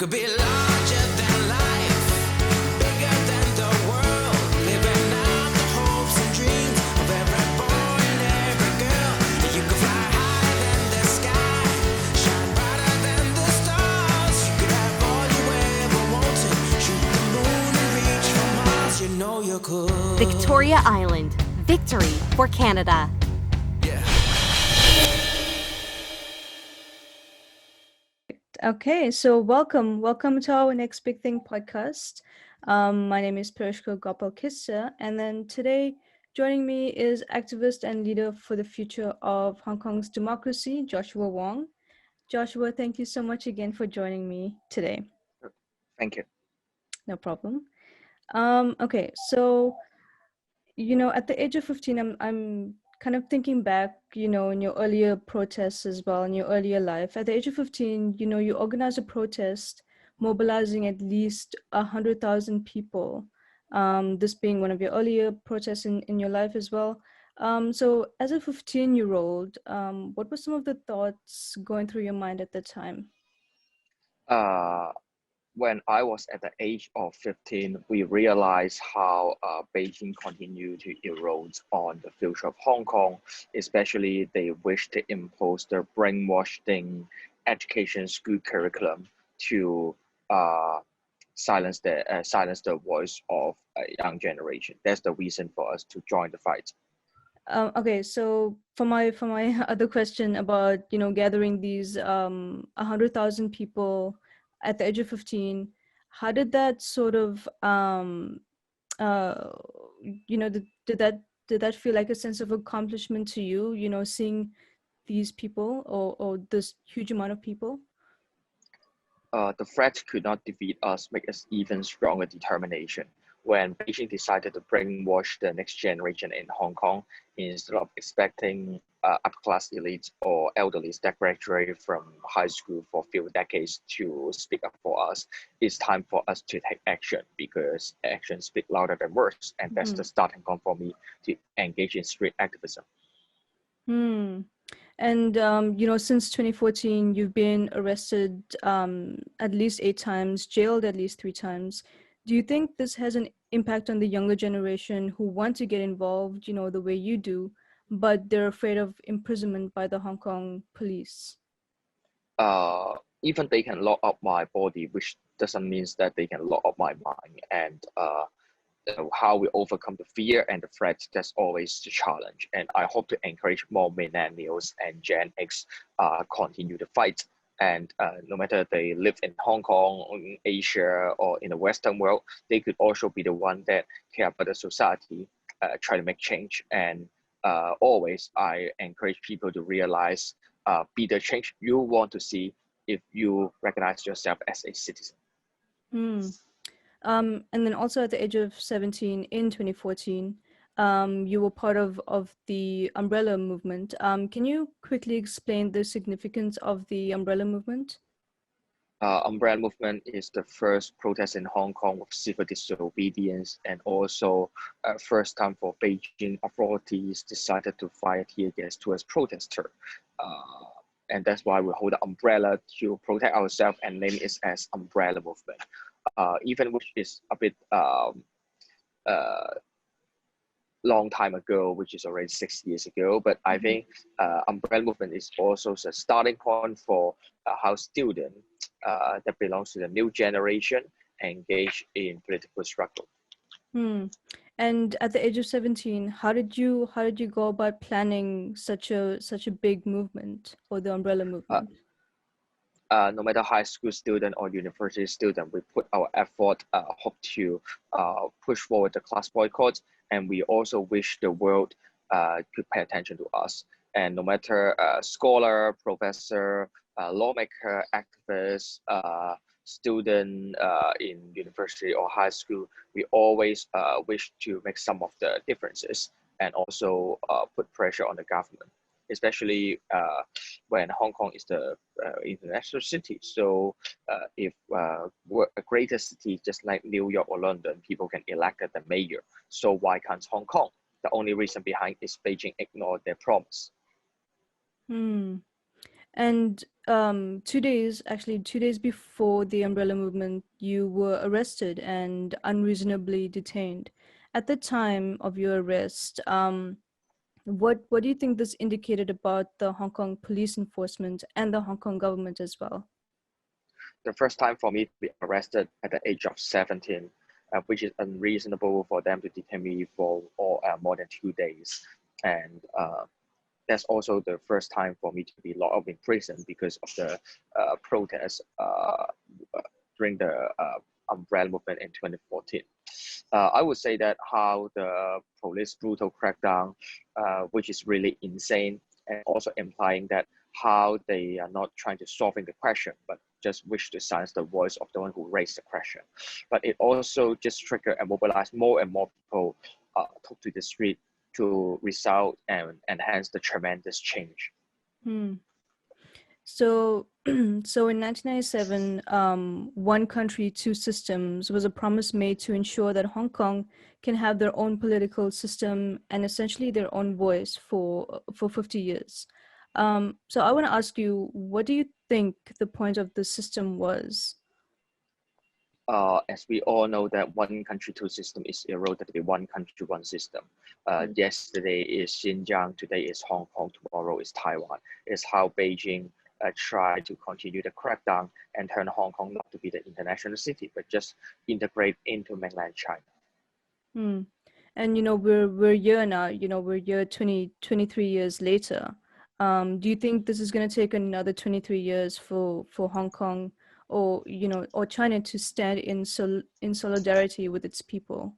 Could be larger than life, bigger than the world, living out the hopes and dreams of every boy and every girl. You could fly higher than the sky, shine brighter than the stars. You could have all you ever wanted, shoot the moon and reach for Mars. You know you could. Victoria Island. Victory for Canada. Okay, so welcome to our Next Big Thing podcast. My name is Perishko Gopal-Kissa, and then today joining me is activist and leader for the future of Hong Kong's democracy, Joshua Wong. Joshua, thank you so much again for joining me today. Thank you. No problem. Okay, so at the age of 15, I'm kind of thinking back, in your earlier protests as well, in your earlier life. At the age of 15, you organized a protest mobilizing at least 100,000 people, this being one of your earlier protests in your life as well. So as a 15-year-old, what were some of the thoughts going through your mind at the time? When I was at the age of 15, we realized how Beijing continued to erode on the future of Hong Kong, especially they wish to impose their brainwashing education school curriculum to silence the voice of a young generation. That's the reason for us to join the fight. Okay, so for my other question about gathering these 100,000 people at the age of 15, how did that sort of did that feel like a sense of accomplishment to you, seeing these people or this huge amount of people? The threat could not defeat us, make us even stronger determination. When Beijing decided to brainwash the next generation in Hong Kong, instead of expecting upper-class elites or elderly that graduated from high school for a few decades to speak up for us, it's time for us to take action, because action speaks louder than words, and that's the starting point for me to engage in street activism. And since 2014, you've been arrested at least 8 times, jailed at least 3 times. Do you think this has an impact on the younger generation who want to get involved, the way you do, but they're afraid of imprisonment by the Hong Kong police? Even they can lock up my body, which doesn't mean that they can lock up my mind. And how we overcome the fear and the threat, that's always the challenge. And I hope to encourage more millennials and Gen X continue to fight. And no matter they live in Hong Kong, in Asia, or in the Western world, they could also be the one that care about the society, try to make change. And always I encourage people to realize, be the change you want to see if you recognize yourself as a citizen. And then also at the age of 17 in 2014, you were part of the Umbrella movement. Can you quickly explain the significance of the Umbrella movement? Umbrella movement is the first protest in Hong Kong with civil disobedience, and also first time for Beijing authorities decided to fire tear gas towards protesters. And that's why we hold the umbrella to protect ourselves and name it as Umbrella Movement. Even which is a bit long time ago, which is already 6 years ago. But I think Umbrella Movement is also the starting point for how students that belongs to the new generation engage in political struggle. And at the age of 17, how did you go about planning such a big movement, or the Umbrella Movement? No matter high school student or university student, we put our effort, hope to push forward the class boycott, and we also wish the world could pay attention to us. And no matter scholar, professor, lawmaker, activist, student in university or high school, we always wish to make some of the differences and also put pressure on the government, especially when Hong Kong is the international city. So if a greater city just like New York or London, people can elect the mayor. So why can't Hong Kong? The only reason behind is Beijing ignored their promise. And 2 days before the umbrella movement, you were arrested and unreasonably detained. At the time of your arrest, what do you think this indicated about the Hong Kong police enforcement and the Hong Kong government as well? The first time for me to be arrested at the age of 17, which is unreasonable for them to detain me for more than 2 days. And that's also the first time for me to be locked up in prison because of the protests during the umbrella movement in 2014. I would say that how the police brutal crackdown, which is really insane, and also implying that how they are not trying to solving the question, but just wish to silence the voice of the one who raised the question. But it also just triggered and mobilized more and more people took to the street to result and enhance the tremendous change. Hmm. So, so in 1997, one country, two systems was a promise made to ensure that Hong Kong can have their own political system and essentially their own voice for 50 years. So I want to ask you, what do you think the point of the system was? As we all know that one country, two system is eroded to be one country, one system. Yesterday is Xinjiang, today is Hong Kong, tomorrow is Taiwan. It's how Beijing try to continue the crackdown and turn Hong Kong not to be the international city, but just integrate into mainland China. Hmm. And we're here now, we're here 23 years later. Do you think this is going to take another 23 years for Hong Kong or China to stand in solidarity with its people?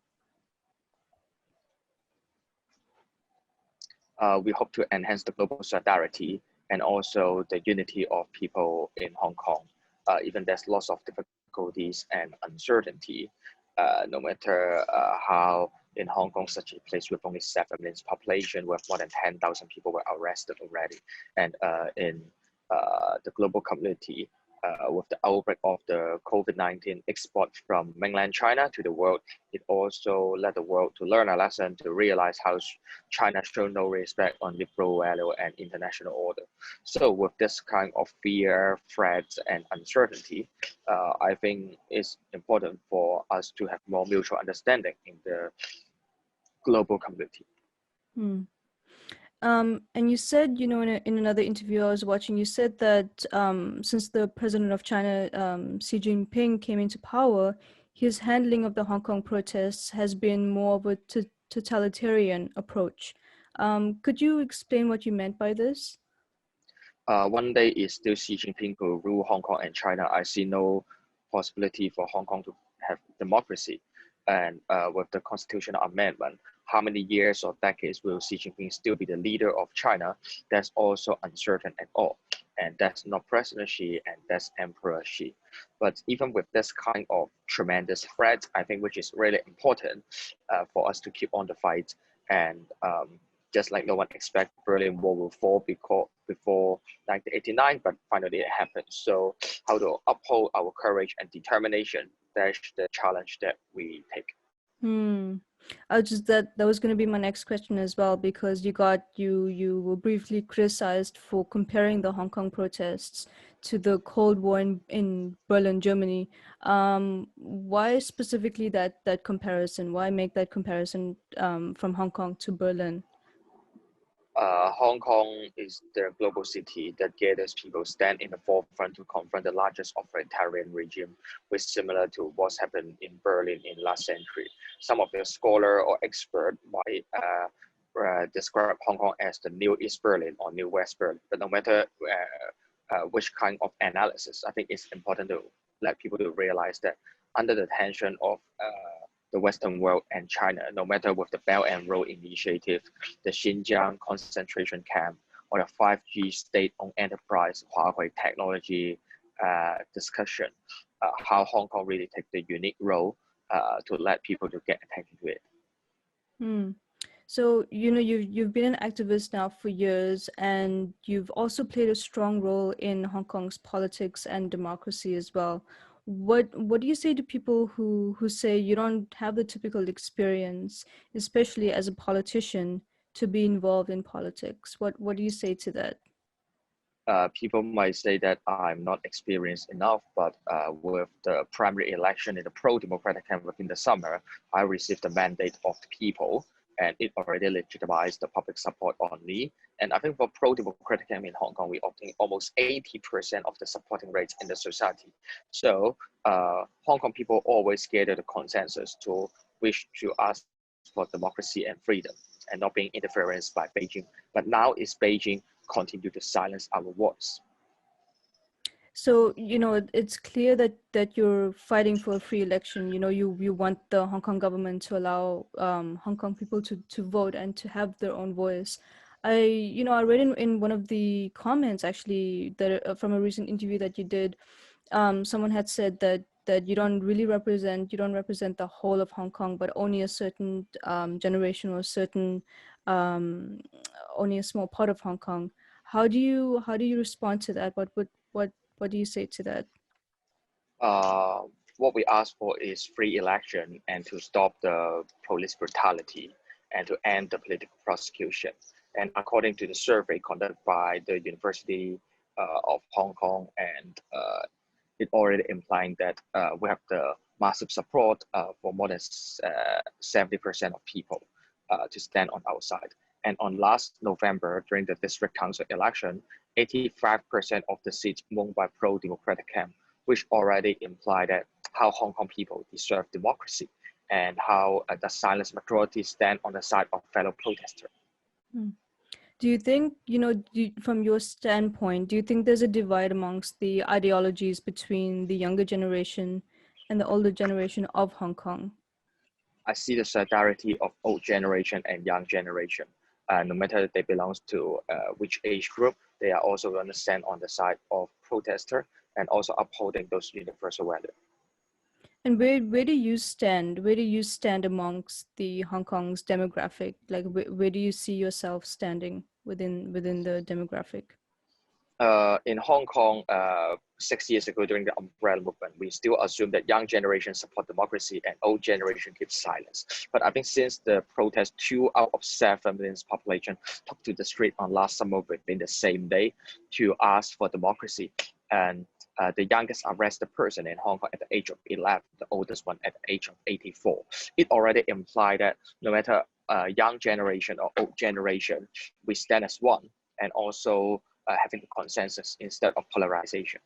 We hope to enhance the global solidarity and also the unity of people in Hong Kong. Even there's lots of difficulties and uncertainty, no matter how in Hong Kong, such a place with only 7 million population, with more than 10,000 people were arrested already. And in the global community, with the outbreak of the COVID-19 export from mainland China to the world, it also led the world to learn a lesson to realize how China showed no respect on liberal value and international order. So with this kind of fear, threats, and uncertainty, I think it's important for us to have more mutual understanding in the global community. Hmm. And you said, in another interview I was watching, you said that since the president of China, Xi Jinping, came into power, his handling of the Hong Kong protests has been more of a totalitarian approach. Could you explain what you meant by this? One day is still Xi Jinping who rule Hong Kong and China. I see no possibility for Hong Kong to have democracy. And with the constitutional amendment, how many years or decades will Xi Jinping still be the leader of China? That's also uncertain at all. And that's not President Xi and that's Emperor Xi. But even with this kind of tremendous threat, I think which is really important for us to keep on the fight. And just like no one expected Berlin Wall will fall before 1989, but finally it happened. So how to uphold our courage and determination, that's the challenge that we take. That was going to be my next question as well, because you were briefly criticized for comparing the Hong Kong protests to the Cold War in Berlin, Germany. Why specifically that comparison? Why make that comparison from Hong Kong to Berlin? Hong Kong is the global city that gathers people stand in the forefront to confront the largest authoritarian regime, which is similar to what's happened in Berlin in last century. Some of the scholar or expert might describe Hong Kong as the new East Berlin or new West Berlin. But no matter which kind of analysis, I think it's important to let people to realize that under the tension of the Western world and China, no matter with the Belt and Road Initiative, the Xinjiang concentration camp, or the 5G state-owned enterprise Huawei technology discussion, how Hong Kong really take the unique role to let people to get attention to it. So, you've been an activist now for years, and you've also played a strong role in Hong Kong's politics and democracy as well. What do you say to people who say you don't have the typical experience, especially as a politician, to be involved in politics? What do you say to that? people might say that I'm not experienced enough, but with the primary election in the pro-democratic camp within the summer, I received the mandate of the people, and it already legitimized the public support on me. And I think for pro-democratic camp in Hong Kong, we obtained almost 80% of the supporting rates in the society. So Hong Kong people always gather the consensus to wish to ask for democracy and freedom and not being interferenced by Beijing. But now it's Beijing continue to silence our voice. So, it's clear that you're fighting for a free election. You want the Hong Kong government to allow Hong Kong people to vote and to have their own voice. I read in one of the comments actually that from a recent interview that you did, someone had said that you don't represent the whole of Hong Kong, but only a certain generation or only a small part of Hong Kong. How do you respond to that? What do you say to that? What we ask for is free election and to stop the police brutality and to end the political prosecution. And according to the survey conducted by the University of Hong Kong, and it already implying that we have the massive support for more than 70% of people to stand on our side. And on last November, during the district council election, 85% of the seats won by pro-democratic camp, which already implied that how Hong Kong people deserve democracy and how the silent majority stand on the side of fellow protesters. Do you think, from your standpoint, do you think there's a divide amongst the ideologies between the younger generation and the older generation of Hong Kong? I see the solidarity of old generation and young generation. No matter they belong to which age group, they are also going to stand on the side of protester and also upholding those universal values. And where do you stand? Where do you stand amongst the Hong Kong's demographic? Like where do you see yourself standing within the demographic? In Hong Kong, 6 years ago during the umbrella movement, we still assume that young generation support democracy and old generation keeps silence. But I think since the protest, 2 out of 7 million population took to the street on last summer within the same day to ask for democracy. And the youngest arrested person in Hong Kong at the age of 11, the oldest one at the age of 84. It already implied that no matter young generation or old generation, we stand as one, and also having a consensus instead of polarization.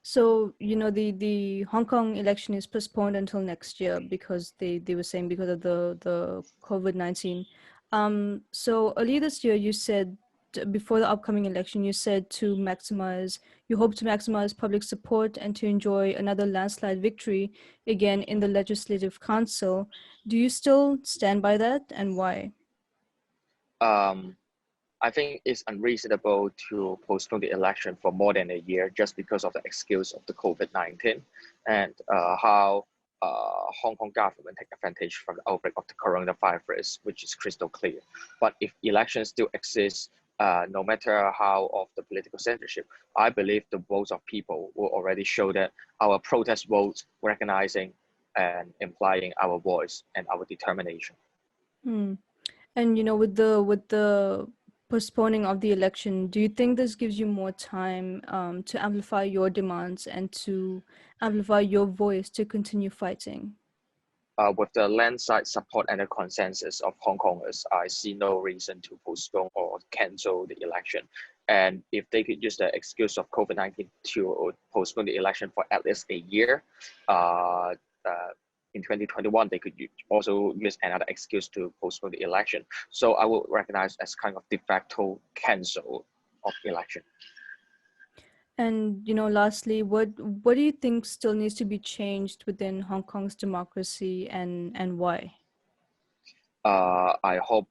So, the Hong Kong election is postponed until next year because they were saying because of the COVID-19. So earlier this year, you said before the upcoming election, you said you hope to maximize public support and to enjoy another landslide victory again in the Legislative Council. Do you still stand by that, and why? I think it's unreasonable to postpone the election for more than a year just because of the excuse of the COVID-19 and how Hong Kong government take advantage from the outbreak of the coronavirus, which is crystal clear. But if elections still exist, no matter how of the political censorship, I believe the votes of people will already show that our protest votes recognizing and implying our voice and our determination. And with the postponing of the election, do you think this gives you more time to amplify your demands and to amplify your voice to continue fighting? With the landslide support and the consensus of Hong Kongers, I see no reason to postpone or cancel the election. And if they could use the excuse of COVID-19 to postpone the election for at least a year, in 2021, they could also use another excuse to postpone the election. So I will recognize as kind of de facto cancel of the election. And lastly, what do you think still needs to be changed within Hong Kong's democracy, and why? I hope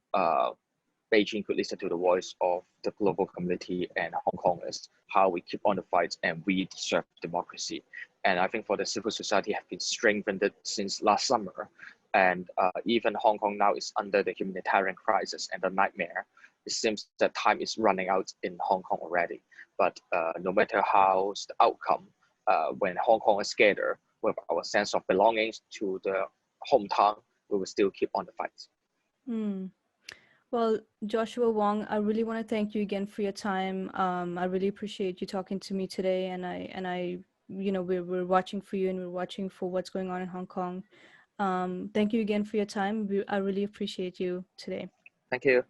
Beijing could listen to the voice of the global community and Hong Kongers, how we keep on the fight and we deserve democracy. And I think for the civil society have been strengthened since last summer. And even Hong Kong now is under the humanitarian crisis and the nightmare. It seems that time is running out in Hong Kong already. But no matter how's the outcome, when Hong Kong is gather with our sense of belongings to the hometown, we will still keep on the fight. Well, Joshua Wong, I really want to thank you again for your time. I really appreciate you talking to me today, and I, we're watching for you, and we're watching for what's going on in Hong Kong. Thank you again for your time. I really appreciate you today. Thank you.